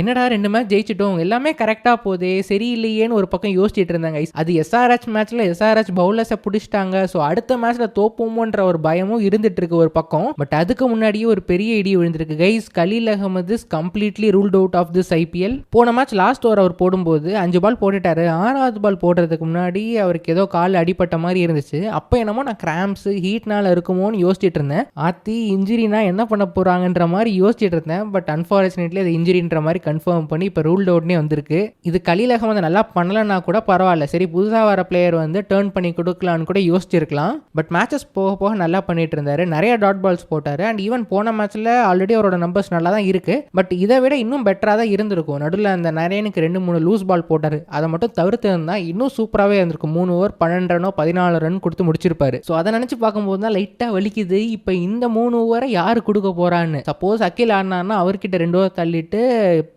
என்னடா 2 மேட்ச் ஜெயிச்சிட்டோம், எல்லாமே கரெக்டா போதே, சரியில்லையேன்னு ஒரு பக்கம் யோசிச்சுட்டு இருந்தாங்க. அது எஸ்ஆர்ஹெச் மேட்ச்ல எஸ்ஆர்ஹெச் பவுலர்ஸை பிடிச்சிட்டாங்க. ஸோ அடுத்த மேட்ச்ல தோப்போமோன்ற ஒரு பயமும் இருந்துட்டு இருக்கு ஒரு பக்கம். பட் அதுக்கு முன்னாடியே ஒரு பெரிய இடி விழுந்திருக்கு guys. Khaleel Ahmed is completely ruled out of this IPL. போன மேட்ச் லாஸ்ட் ஓவர் அவர் போடும்போது 5 பால் போட்டுட்டாரு. 6வது பால் போடுறதுக்கு முன்னாடி அவருக்கு ஏதோ கால் அடிப்பட்ட மாதிரி இருந்துச்சு. அப்போ என்னமோ நான் கிராம்ஸ் ஹீட்னால இருக்குமோன்னு யோசிச்சுட்டு இருந்தேன். இன்ஜுரினா என்ன பண்ண போறாங்கன்ற மாதிரி யோசிச்சுட்டு இருந்தேன். பட் அன்பார்ச்சுனேட்லி அது இன்ஜுரின்ற மாதிரி கன்ஃபார்ம் பண்ணி இப்போ ரூல்ட் அவுட்னே வந்திருக்கு. இது கலீல் அகமது நல்லா பண்ணலன்னா கூட பரவாயில்ல, சரி புதுசாக வர பிளேயர் வந்து டேர்ன் பண்ணி கொடுக்கலான்னு கூட யோசிச்சிருக்கலாம். பட் மேட்சஸ் போக போக நல்லா பண்ணிட்டு இருந்தாரு, நிறைய டாட் பால்ஸ் போட்டாரு. அண்ட் ஈவன் போன மேட்ச்ல ஆல்ரெடி அவரோட நம்பர்ஸ் நல்லா தான் இருக்கு. பட் இதை விட இன்னும் பெட்டரா தான் இருந்திருக்கும். நடுவில் அந்த நரேனுக்கு 2-3 லூஸ் பால் போட்டாரு, அதை மட்டும் தவிர்த்து இருந்தா இன்னும் சூப்பராகவே இருந்திருக்கும். 3 ஓவர் 12 ரனோ 14 ரன் கொடுத்து முடிச்சிருப்பாரு. ஸோ அதை நினைச்சு பார்க்கும்போது தான் லைட்டா வலிக்குது. இப்போ இந்த 3 ஓவரை யாரு கொடுக்க போறான்னு. சப்போஸ் அகில் ஆடினார்னா அவர்கிட்ட 2 ஓவர் தள்ளிட்டு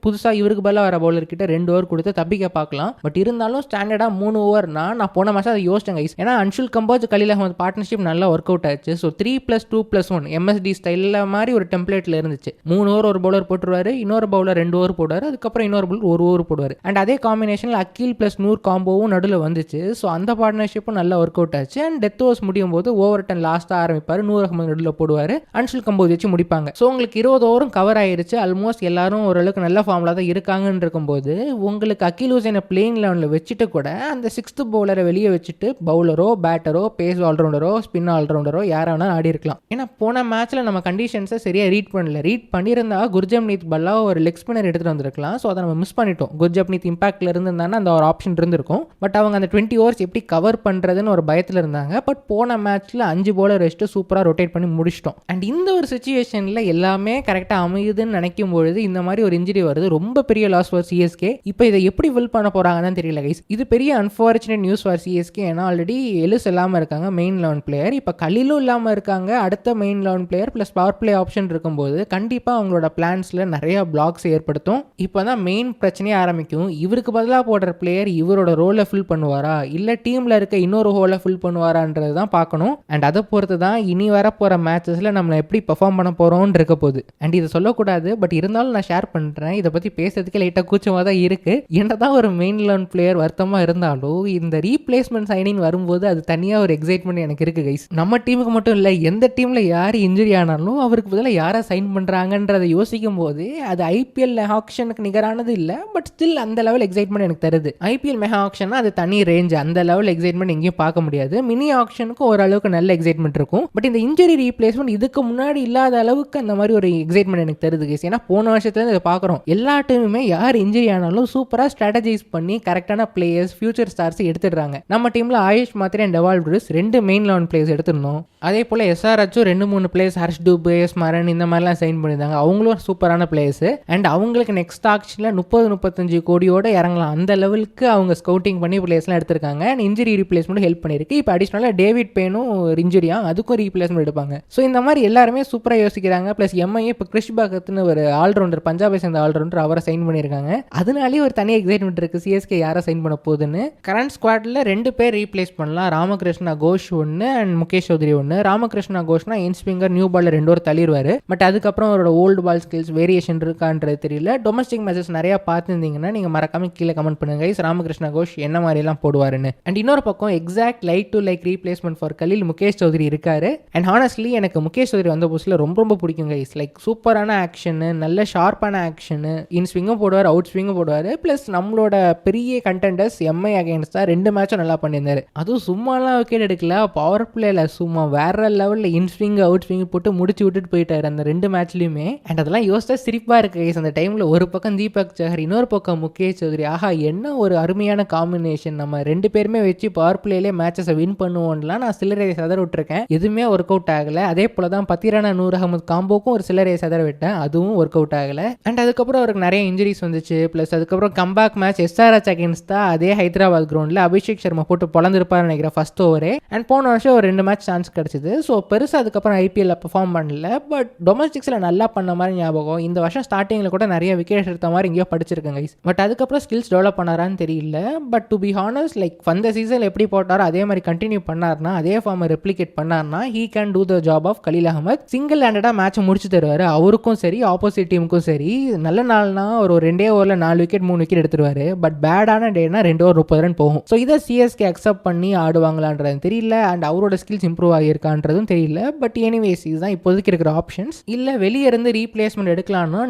புதுசா இவருக்கு பதிலாக வர பவுலர் கிட்ட 2 ஓவர் கொடுத்து தப்பிக்க பார்க்கலாம். பட் இருந்தாலும் ஸ்டாண்டர்டா 3 ஓவர்னா நான் போன மாசம் அதை யோசிச்சேன் கைஸ். ஏன்னா அன்ஷுல் கம்போஜ் கலீல் அகமது பார்ட்னர்ஷிப் நல்லா ஒர்க் அவுட் ஆச்சு. ஸோ 3+2+1 எம்எஸ்டி ஸ்டைலில் மாதிரி ஒரு டெம்ப்ளேட்ல இருந்துச்சு. 3 ஓவர் ஒரு பவுலர் போட்டுருவாரு, இன்னொரு பவுலர் 2 ஓவர் போடுவாரு, அதுக்கப்புறம் இன்னொரு பவுலர் 1 ஓவர் போடுவார். அண்ட் அதே காம்பினேஷனில் அகில் பிளஸ் நூர் காம்போவும் நடுவில் வந்துச்சு. ஸோ அந்த பார்ட்னர்ஷிப்பும் நல்லா ஒர்க் அவுட் ஆச்சு. அண்ட் டெத் ஓவர்ஸ் முடியும் போது ஓவர் 10 லாஸ்ட்டாக ஆரம்பிப்பார், நூர் அகமது நடுவில் போடுவார், அன்ஷுல் கம்போஜ் வச்சு முடிப்பாங்க. ஸோ உங்களுக்கு 20 ஓவரும் கவர் ஆயிருச்சு. ஆல்மோஸ்ட் எல்லாரும் ஓரளவுக்கு நல்ல ஃபார்மில் தான் இருக்காங்கன்னு இருக்கும்போது உங்களுக்கு அகில் ஹுசைனை பிளேயிங் லெவனில் வச்சுட்டு கூட அந்த 6th பவுலரை வெளியே வச்சுட்டு பவுலரோ பேட்டரோ பேஸ் ஆல்ரவுண்டரோ ஸ்பின் ஆல்ரவுண்டரோ யாராவது ஆடி இருக்கலாம். ஏன்னா போன மேட்ச்ல நம்ம கண்டிஷன்ஸை சரியா ரீட் பண்ணல. ரீட் பண்ணியிருந்தா குர்ஜப்னீத் பல்லா ஒரு லெக் ஸ்பின்னர் எடுத்துட்டு வந்திருக்கலாம். ஸோ அதை நம்ம மிஸ் பண்ணிட்டோம். குர்ஜப்னீத் இம்பாக்ட்ல இருந்திருந்தானா அந்த ஒரு ஆப்ஷன் இருந்திருக்கும். பட் அவங்க அந்த 20 ஓவர்ஸ் எப்படி கவர் பண்றதுன்னு ஒரு பயத்தில் இருந்தாங்க. பட் போன மேட்ச்ல 5 பவுலர் வச்சுட்டு சூப்பராக ரொட்டேட் பண்ணி முடிச்சிட்டோம். அண்ட் இந்த ஒரு சுச்சுவேஷன்ல எல்லாமே கரெக்டாக அமையுதுன்னு நினைக்கும் பொழுது இந்த மாதிரி ஒரு இன்ஜுரி வருது. ரொம்ப பெரிய லாஸ் ஃபார் சிஎஸ்கே. இப்போ இதை எப்படி வில் பண்ண போறாங்கன்னு தெரியல கைஸ். இது பெரிய அன்ஃபார்ச்சுனேட் நியூஸ் ஃபார் சிஎஸ்கே. ஏன்னா ஆல்ரெடி எலிஸ் இல்லாமல் இருக்காங்க மெயின் 11 பிளேயர். இப்போ கலீலும் இல்லாமல் இருக்காங்க. அடுத்த main 11 player plus power play option இருக்கும்போது கண்டிப்பாக அவங்களோட பிளான்ஸ்ல நிறைய பிளாக்ஸ் ஏற்படுத்தும். இப்போ தான் மெயின் பிரச்சனையே ஆரம்பிக்கும். இவருக்கு பதிலாக போடுற பிளேயர் இவரோட ரோலை ஃபில் பண்ணுவாரா இல்லை டீமில் இருக்க இன்னொரு ஹோலை ஃபில் பண்ணுவாரான்றது தான் பார்க்கணும். அண்ட் அதை பொறுத்து தான் இனி வரப்போகிற மேட்சஸில் நம்மளை எப்படி பெர்ஃபார்ம் பண்ண போகிறோம்னு இருக்க போகுது. அண்ட் இதை சொல்லக்கூடாது, பட் இருந்தாலும் நான் ஷேர் பண்ணுறேன். இதை பற்றி பேசுறதுக்கு லைட்டாக கூச்சமாக தான் இருக்குது. என்னதான் ஒரு மெயின் 11 பிளேயர் வருத்தமாக இருந்தாலும் இந்த ரீப்ளேஸ்மெண்ட் சைனிங் வரும்போது அது தனியாக ஒரு எக்ஸைட்மெண்ட் எனக்கு இருக்குது கைஸ். நம்ம டீமுக்கு மட்டும் இல்லை, எந்த டீமில் யார் இன்ஜுரி ஆனாலும் அவருக்கு பதிலாக யாரை சைன் பண்ணுறாங்கன்றதை யோசிக்கும் போது அது ஐபிஎல் ஆக்ஷனுக்கு நிகரானது இல்லை. பட் ஸ்டில் அந்த லெவல் எக்ஸைட்மெண்ட் எனக்கு தருது. ஐபிஎல் மெகா ஆக்ஷன்னா அது தனி ரேஞ்ச். அந்த லெவல் எக்ஸைட்மெண்ட் எங்கேயும் பார்க்க முடியாது. மினி ஆக்ஷனுக்கும் ஓரளவுக்கு நல்ல எக்ஸைட்மெண்ட் இருக்கும். பட் இந்த இன்ஜுரி ரீப்ளேஸ்மெண்ட் இதுக்கு முன்னாடி இல்லாத அளவுக்கு அந்த மாதிரி ஒரு எக்ஸைட்மெண்ட் எனக்கு தருது கைஸ். ஏன்னா போன வருஷத்துல இதை பார்க்குறோம். எல்லா டீமுமே யார் இன்ஜுரி ஆனாலும் சூப்பராக ஸ்ட்ராட்டஜைஸ் பண்ணி கரெக்டான பிளேயர்ஸ் ஃபியூச்சர் ஸ்டார்ஸ் எடுத்துடுறாங்க. நம்ம டீம்ல Ayush Mhatre and Dewald Brevis 2 main 11 players எடுத்துருந்தோம். அதே போல் எஸ்ஆர்ஹெச்சும் 2-3 பிளேயர்ஸ் ஹர்ஷ் டூபே ஸ்மரன் இந்த மாதிரிலாம் சைன் பண்ணியிருந்தாங்க. அவங்களும் சூப்பரான பிளேயர்ஸ். அண்ட் அவங்களுக்கு நெக்ஸ்ட் ஆக்ஷனில் 30-35 கோடியோட இறங்கலாம். அந்த லெவலுக்கு அவங்க ஸ்கவுட்டிங் பண்ணி பிளேயர்ஸ்லாம் எடுத்திருக்காங்க. அண்ட் இன்ஜுரி ரீப்ளேஸ்மெண்ட் ஹெல்ப் பண்ணியிருக்கு. இப்போ அடிஷனலாக டேவிட் பேனும் ஒரு இன்ஜுரியா, அதுக்கும் ரீப்ளேஸ்மெண்ட் எடுப்பாங்க. ஸோ இந்த மாதிரி எல்லாருமே சூப்பராக யோசிக்கிறாங்க. ப்ளஸ் எம்ஐ இப்போ கிறிஷ் பகத்னு ஒரு ஆல்ரவுண்டர், பஞ்சாபை சேர்ந்த ஆல்ரவுண்டர், அவரை சைன் பண்ணியிருக்காங்க. அதனாலேயே ஒரு தனி எக்ஸைட்மெண்ட் இருக்குது சிஎஸ்கே யாரை சைன் பண்ண போகுதுன்னு. கரண்ட் ஸ்குவாட்ல 2 பேர் ரீப்ளேஸ் பண்ணலாம். ராமகிருஷ்ணா கோஷ் ஒன்று அண்ட் முகேஷ் சௌத்ரி ஒன்று. ராமகிருஷ்ணா கோஷ்னா இன்ஸ்விங்கர் நியூ பால் 2 ஓவர் தள்ளிடுவார். பட் அதுக்கப்புறம் அவரோட ஓல்டு பால் ஸ்கில்ஸ் வேரியேஷன் இருக்கான்றது தெரியல. டொமஸ்டிக் மேட்சஸ் நிறைய பார்த்துருந்தீங்கன்னா நீங்கள் மறக்காம கீழே கமெண்ட் பண்ணுங்க ராமகிருஷ்ணா கோஷ் என்ன மாதிரிலாம் போடுவாருன்னு. அண்ட் இன்னொரு பக்கம் exact like to like replacement for Khaleel Mukesh Choudhary இருக்காரு. அண்ட் ஹானஸ்ட்லி எனக்கு முகேஷ் சௌத்ரி வந்த புதுசில் ரொம்ப ரொம்ப பிடிக்கும் கைஸ். லைக் சூப்பரான ஆக்ஷனு, நல்ல ஷார்ப்பான ஆக்ஷனு, இன் ஸ்விங்கும் போடுவார், அவுட் ஸ்விங்கும் போடுவார். ப்ளஸ் நம்மளோட பெரிய கண்டெண்டர்ஸ் எம்ஐ அகேன்ஸ்டாக 2 மேட்சும் நல்லா பண்ணியிருந்தாரு. அதுவும் சும்மாலாம் விக்கெட் எடுக்கல, பவர் பிளேல சும்மா வேற லெவலில் இன் ஸ்விங் அவுட் ஸ்விங் போட்டு முடிச்சு விட்டுட்டு போயிட்டாரு அந்த 2 மேட்ச்லையுமே. அண்ட் அதெல்லாம் யோசிச்சா சிரிப்பாக இருக்கு கைஸ். அந்த டைமில் ஒரு பக்கம் தீபக் சஹர், இன்னொரு பக்கம் முகேஷ் சௌத்ரி. ஆஹா, என்ன ஒரு அருமையான காம்பினேஷன். நம்ம 2 பேருமே வச்சு பவர் பிளேலே மேட்சஸை வின் பண்ணுவோம்லாம் நான் சிலரை சதற விட்டுருக்கேன். எதுவுமே ஒர்க் அவுட் ஆகலை. அதே போல தான் பத்திரானா நூர் அகமது காம்போக்கும் ஒரு சிலரை சதற விட்டேன், அதுவும் ஒர்க் அவுட் ஆகலை. அண்ட் அதுக்கப்புறம் அவருக்கு நிறைய இன்ஜுரிஸ் வந்துச்சு. ப்ளஸ் அதுக்கப்புறம் கம்பேக் மேட்ச் எஸ்ஆர்ஹெச் அகேன்ஸ்ட் தான் அதே ஹைதராபாத் கிரவுண்டில் அபிஷேக் சர்மா போட்டு பொழந்திருப்பார் நினைக்கிறேன் ஃபர்ஸ்ட் ஓவரே. அண்ட் போன வருஷம் ஒரு 2 மேட்ச் சான்ஸ் கிடச்சிது. ஸோ பெருசாக அதுக்கப்புறம் ஐபிஎல்ல பெர்ஃபார்ம் பண்ணல. பட் டொமஸ்டிக்ஸில் நல்லா பண்ண மாதிரி ஞாபகம். இந்த வருஷம் ஸ்டார்டிங்கில் கூட நிறைய விக்கெட் எடுத்த மாதிரி எங்கேயோ படிச்சிருக்கேன் கைஸ். பட் அதுக்கப்புறம் ஸ்கில்ஸ் டெவலப் பண்ணாரான்னு தெரியல. But to be honest like அந்த சீசன் எப்படி போட்டாரோ அதே மாதிரி கண்டினியூ பண்ணார்னா, அதே ஃபார்மை ரெப்ளிகேட் பண்ணார்னா he can do the job of Khaleel Ahmed. Single ஹேண்டடாக மேட்சை முடிச்சு தருவார். அவருக்கும் சரி ஆப்போசிட் டீமுக்கும் சரி நல்ல நாள்னா ஒரு 2 ஓவரில் 4 விக்கெட் 3 விக்கெட் எடுத்துருவாரு. பட் பேடான டேனா 2 ஓவர் 30 ரன் போகும். ஸோ இதை சிஎஸ்கே அக்செப்ட் பண்ணி ஆடுவாங்களான்றது தெரியல. அண்ட் அவரோட ஸ்கில்ஸ் இம்ப்ரூவ் ஆகியிருக்கான்றதும் தெரியல. பட் எனிவேஸ் இதுதான் இப்போதைக்கு இருக்கிற ஆப்ஷன்ஸ். இல்லை வெளியே இருந்து ரீப்ளேஸ்மெண்ட் எடுக்கலாம்னா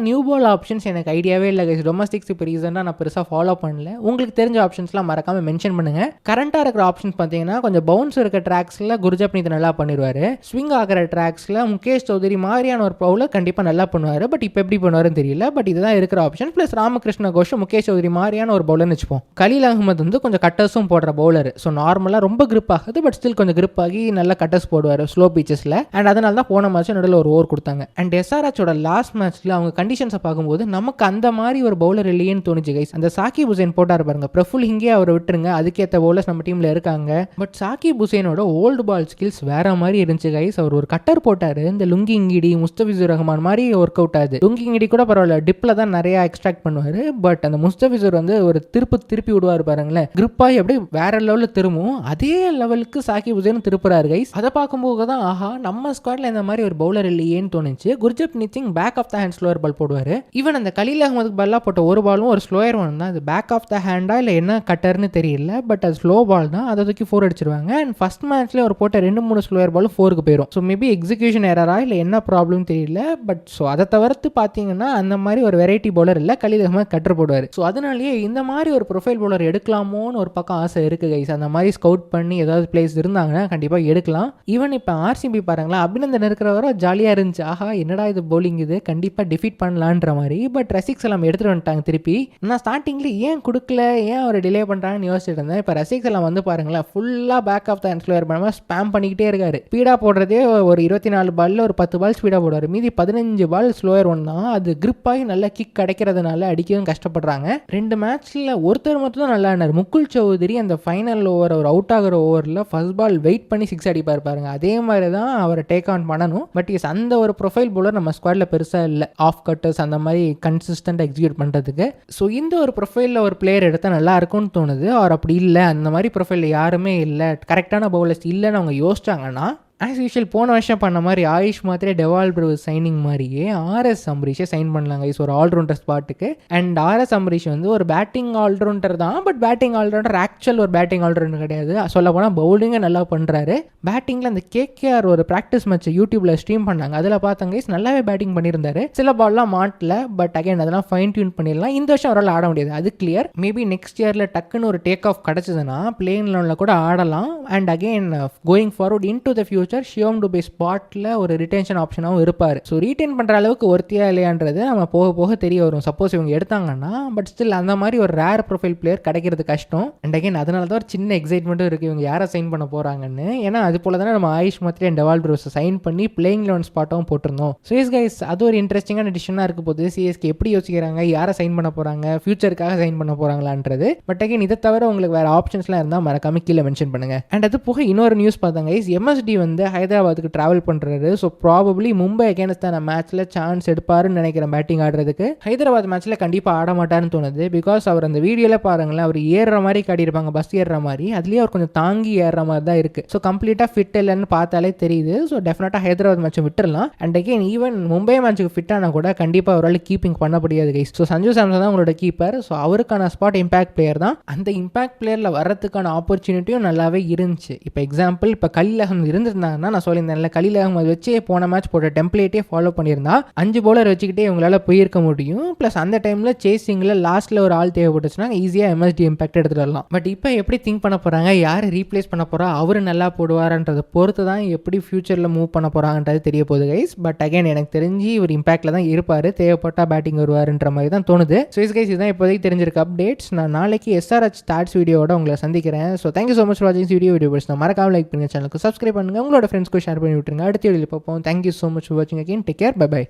நியூ பால் ஆப்ஷன்ஸ் எனக்கு ஐடியாவே இல்லை கைஸ். டொமஸ்டிக்ஸ் இப்போ ரீசெண்டாக நான் பெருசாக ஃபாலோ பண்ணல. உங்களுக்கு தெரிஞ்ச ஆப்ஷன்ஸ்லாம் மறக்காம மென்ஷன் பண்ணுங்க. கரண்டாக இருக்கிற ஆப்ஷன்ஸ் பார்த்தீங்கன்னா கொஞ்சம் பவுன்ஸ் இருக்க ட்ராக்ஸில் குர்ஜப்னீத் நல்லா பண்ணிடுவார். ஸ்விங் ஆகிற ட்ராக்ஸில் முகேஷ் சௌத்ரி மாதிரியான ஒரு பவுலர் கண்டிப்பாக நல்லா பண்ணுவார். பட் இப்போ எப்படி பண்ணுவாருன்னு தெரியல. பட் இதுதான் இருக்கிற ஆப்ஷன். ப்ளஸ் ராமகிருஷ்ண கோஷ் முகேஷ் சௌத்ரி மாதிரியான ஒரு பவுலர்னு வச்சுப்போம். கலீல் அகமது வந்து கொஞ்சம் கட்டர்ஸும் போடுற பவுலர். ஸோ நார்மலாக ரொம்ப கிரிப் ஆகுது. பட் ஸ்டில் கொஞ்சம் கிரிப் ஆகி நல்லா கட்டர்ஸ் போடுவார் ஸ்லோ பீச்சஸில். அண்ட் அதனால தான் போன மேட்ச் நடுவில் ஒரு ஓவர் கொடுத்தாங்க. அண்ட் எஸ்ஆர்எச்சோட லாஸ்ட் மேட்ச்சில் அவங்க கண்டிஷன்ஸை பார்க்கும்போது நமக்கு அந்த மாதிரி ஒரு பவுலர் இல்லையேன்னு தோணுச்சு கைஸ். அந்த சாக்கிப் ஹுசேன் போட்டார் பாருங்க. பிரஃபுல் ஹிங்கே அவரை விட்டுருங்க, அதுக்கேற்ற பவுலர்ஸ் நம்ம டீமில் இருக்காங்க. பட் சாக்கிப் ஹுசேனோட ஓல்டு பால் ஸ்கில்ஸ் வேற மாதிரி இருந்துச்சு கைஸ். அவர் ஒரு கட்டர் போட்டார். இந்த லுங்கி இங்கிடி முஸ்தபிசுர் ரஹ்மான் மாதிரி ஒர்க் அவுட் ஆகுது. லுங்கி இங்கிடி கூட பரவாயில்ல, டிப்பில் தான் நிறைய எக்ஸ்ட்ராக்ட் பண்ணுவார். பட் அந்த முஸ்தபிசுர் வந்து ஒரு திருப்பி விடுவார் பாருங்களேன். கிரிப்பாகி அப்படியே வேற லெவலில் திரும்பும். அதே லெவலுக்கு சாக்கிப் ஹுசேன் திருப்புறாரு கைஸ். அதை பார்க்கும்போது தான் ஆஹா நம்ம ஸ்குவாட்ல இந்த மாதிரி ஒரு பவுலர் இல்லையேன்னு தோணுச்சு. Gurjapneet Singh back of the hand slower ball போடுவார். ஈவன் அந்த கலீல் அகமதுக்கு பால்லாம் போட்ட ஒரு பாலும் ஒரு ஸ்லோயர் ஒன் தான். அது பேக் ஆஃப் த ஹேண்டா இல்லை என்ன கட்டர்னு தெரியல. பட் அது ஸ்லோ பால் தான். அதை தூக்கி 4 அடிச்சிருவாங்க. அண்ட் ஃபர்ஸ்ட் மேட்ச்ல ஒரு போட்ட 2-3 ஸ்லோயர் பால் 4க்கு போயிடும். ஸோ மேபி எக்ஸிகியூஷன் எரரா இல்லை என்ன ப்ராப்ளம் தெரியல. பட் ஸோ அதை தவிர்த்து பார்த்தீங்கன்னா அந்த மாதிரி ஒரு வெரைட்டி பவுலர் இல்லை. கலீல் அகமது கட்டர் போடுவார். ஸோ அதனாலேயே இந்த மாதிரி ஒரு ப்ரொஃபைல் பவுலர் எடுக்கலாமோன்னு ஒரு பக்கம் ஆசை இருக்கு கைஸ். அந்த மாதிரி ஸ்கவுட் பண்ணி ஏதாவது பிளேஸ் இருந்தாங்கன்னா கண்டிப்பாக எடுக்கலாம். ஈவன் இப்போ ஆர்சிபி பாருங்களா, அபிநந்தன் இருக்கிறவரை ஜாலியாக இருந்துச்சு. ஆஹா என்னடா இது பவுலிங், இது கண்டிப்பாக டிஃபீட் பண்ணலான்ற மாதிரி. பட் ரசிக்ஸ் எல்லாம் எடுத்துட்டு வந்துட்டாங்க திருப்பி. நான் ஸ்டார்டிங்ல ஏன் கொடுக்கல, ஏன் அவர் டிலே பண்ணுறாங்கன்னு யோசிச்சுட்டு இருந்தேன். இப்போ ரசிக்ஸ் எல்லாம் வந்து பாருங்களேன், ஃபுல்லாக back of the hand slower பண்ணாமல் ஸ்பேம் பண்ணிக்கிட்டே இருக்காரு. ஸ்பீடாக போடுறதே ஒரு 24 பாலில் ஒரு 10 பால் ஸ்பீடாக போடுவார். மீதி 15 பால் ஸ்லோயர் ஒன் தான். அது கிரிப் ஆகி நல்லா கிக் கிடைக்கிறதுனால அடிக்கவும் கஷ்டப்படுறாங்க. 2 மேட்ச்ல ஒருத்தர் மட்டும் தான் நல்லா ஆனார். முகுல் சௌத்ரி அந்த ஃபைனல் ஓவர் அவர் அவுட் ஆகிற ஓவரில் ஃபர்ஸ்ட் பால் வெயிட் பண்ணி 6 அடிப்பார் பாருங்க. அதே மாதிரி தான் அவரை டேக் ஆன் பண்ணணும். பட் அந்த ஒரு ப்ரொஃபைல் பவுலர் நம்ம ஸ்குவாட்ல பெருசாக இல்லை. ஆஃப் கட்டர்ஸ் அந்த மாதிரி கன்சிஸ்டன்ட் எக்ஸிக்யூட் பண்ணுறதுக்கு. ஸோ இந்த ஒரு ப்ரொஃபைலில் ஒரு பிளேயர் எடுத்தால் நல்லா இருக்கும்னு தோணுது. அவர் அப்படி இல்லை, அந்த மாதிரி ப்ரொஃபைலில் யாருமே இல்லை, கரெக்டான பவுலர்ஸ் இல்லைன்னு அவங்க யோசிச்சாங்கன்னா ஆஸ் யூஷுவல் போன வருஷம் பண்ண மாதிரி ஆயுஷ் மாத்திரே டெவால் பிரவு சைனிங் மாதிரியே ஆர்எஸ் அம்பரீஷை சைன் பண்ணலாங்க கைஸ் ஒரு ஆல்ரவுண்டர் ஸ்பாட்டுக்கு. அண்ட் ஆர்எஸ் அம்பரீஷ் வந்து ஒரு பேட்டிங் ஆல்ரவுண்டர் தான். பட் பேட்டிங் ஆல்ரவுண்டர் ஆக்சுவல் ஒரு பேட்டிங் ஆல்ரவுண்டர் கிடையாது. சொல்ல போனால் பவுலிங்கை நல்லா பண்ணுறாரு. பேட்டிங்கில் அந்த கேகேஆர் ஒரு ப்ராக்டிஸ் மேட்ச் யூடியூப்ல ஸ்ட்ரீம் பண்ணாங்க. அதில் பார்த்தாங்க கைஸ் நல்லாவே பேட்டிங் பண்ணியிருந்தாரு. சில பால்லாம் மாட்டல. பட் அகைன் அதெல்லாம் ஃபைன் டியூன் பண்ணிடலாம். இந்த வருஷம் அவரால் ஆட முடியாது, அது கிளியர். மேபி நெக்ஸ்ட் இயரில் டக்குன்னு ஒரு டேக் ஆஃப் கிடச்சதுன்னா பிளேயிங் லெவலில் கூட ஆடலாம். And again going forward in to the future Shivam Dube ஸ்பாட்ல ஒரு ரிட்டென்ஷன் ஆப்ஷனாகவும் இருப்பார். ஸோ ரீட்டைன் பண்ணுற அளவுக்கு ஒருத்தியா இல்லையான்றது நம்ம போக போக தெரிய வரும். சப்போஸ் இவங்க எடுத்தாங்கன்னா. பட் ஸ்டில் அந்த மாதிரி ஒரு ரேர் ப்ரொஃபைல் பிளேயர் கிடைக்கிறது கஷ்டம். அண்ட் அகைன் அதனால தான் ஒரு சின்ன எக்ஸைட்மெண்ட்டும் இருக்குது இவங்க யாரை சைன் பண்ண போகிறாங்கன்னு. ஏன்னா அது போல தானே நம்ம ஆயுஷ் மாத்திரே அண்ட் டெவால் பிரவுஸை சைன் பண்ணி பிளேயிங் லெவன் ஸ்பாட்டாகவும் போட்டிருந்தோம். ஸோ எஸ் கைஸ் அது ஒரு இன்ட்ரெஸ்டிங்கான டிசிஷனாக இருக்க போது. சிஎஸ்கே எப்படி யோசிக்கிறாங்க, யாரை சைன் பண்ண போகிறாங்க, ஃபியூச்சருக்காக சைன் பண்ண போகிறாங்களான்றது. பட் அகைன் இதை தவிர உங்களுக்கு வேறு ஆப்ஷன்ஸ்லாம் இருந்தால் மறக்காம கீழே மென்ஷன் பண்ணுங்க. அண்ட் அது போக இன்னொரு நியூஸ் பார்த்தாங்க கைஸ், எம்எஸ்டி வந்து ஹைதராபாத்துக்கு ட்ராவல் பண்ணுறாரு. ஸோ ப்ராபப்ளி மும்பை அகேன்ஸ்டான மேட்ச்சில் சான்ஸ் எடுப்பாருன்னு நினைக்கிறேன் பேட்டிங் ஆடுறதுக்கு. ஹைதராபாத் மேட்ச்சில் கண்டிப்பாக ஆட மாட்டாருன்னு தோணுது. பிகாஸ் அவர் அந்த வீடியோவில் பாருங்களேன், அவர் ஏறுற மாதிரி காட்டியிருப்பாங்க, பஸ் ஏறுற மாதிரி. அதுலேயே அவர் கொஞ்சம் தாங்கி ஏறுற மாதிரி தான் இருக்குது. ஸோ கம்ப்ளீட்டாக ஃபிட் இல்லைன்னு பார்த்தாலே தெரியுது. ஸோ டெஃபினட்டாக ஹைதராபாத் மேட்ச்சை விட்டுடலாம். அண்ட் அகேன் ஈவன் மும்பை மேட்ச்சுக்கு ஃபிட் ஆனால் கூட கண்டிப்பாக அவரால் கீப்பிங் பண்ண முடியாது கைஸ். ஸோ சஞ்சு சாம்சன் தான் உங்களோட கீப்பர். ஸோ அவருக்கான ஸ்பாட் இம்பாக்ட் பிளேயர் தான். அந்த இம்பாக்ட் பிளேயரில் வரதுக்கான ஆப்பர்ச்சுனிட்டியும் நல்லாவே இருந்துச்சு. இப்போ எக்ஸாம்பிள் இப்போ கலீல் அகமது இருந்திருந்தாங்கன்னா நான் சொல்லியிருந்தேன் கலீல் அகமது வச்சு போன மேட்ச் போட்ட டெம்ப்ளேட்டே ஃபாலோ பண்ணியிருந்தா 5 பவுலர் வச்சுக்கிட்டே இவங்களால போயிருக்க முடியும். ப்ளஸ் அந்த டைமில் சேசிங்கில் லாஸ்ட்டில் ஒரு ஆள் தேவைப்பட்டுச்சுன்னா ஈஸியாக எம்எஸ்டி இம்பாக்ட் எடுத்துகிட்டு வரலாம். பட் இப்போ எப்படி திங்க் பண்ண போகிறாங்க, யார் ரீப்ளேஸ் பண்ண போகிறா, அவர் நல்லா போடுவார்ன்றதை பொறுத்து தான் எப்படி ஃபியூச்சரில் மூவ் பண்ண போகிறாங்கன்றது தெரிய போகுது கைஸ். பட் அகைன் எனக்கு தெரிஞ்சு இவர் இம்பாக்டில் தான் இருப்பார், தேவைப்பட்டா பேட்டிங் வருவாருன்ற மாதிரி தான் தோணுது. ஸோ இஸ் கைஸ் இதுதான் இப்போதைக்கு தெரிஞ்சிருக்க அப்டேட்ஸ். நான் நாளைக்கு எஸ்ஆர்எச் ஸ்டார்ட்ஸ் வீடியோட உங்களை சந்திக்கிறேன். So thank you so much for வாட்சிங் வீடியோ நான் மறக்காம லைக் பண்ணுங்க, சேனலுக்கு சப்ஸ்கிரைப் பண்ணுங்க, உங்களோட ஃப்ரெண்ட்ஸ்க்கு ஷேர் பண்ணி விட்டுருங்க. அடுத்த வீடியோவில் பார்ப்போம். Thank you so much for watching again. Take care. Bye bye.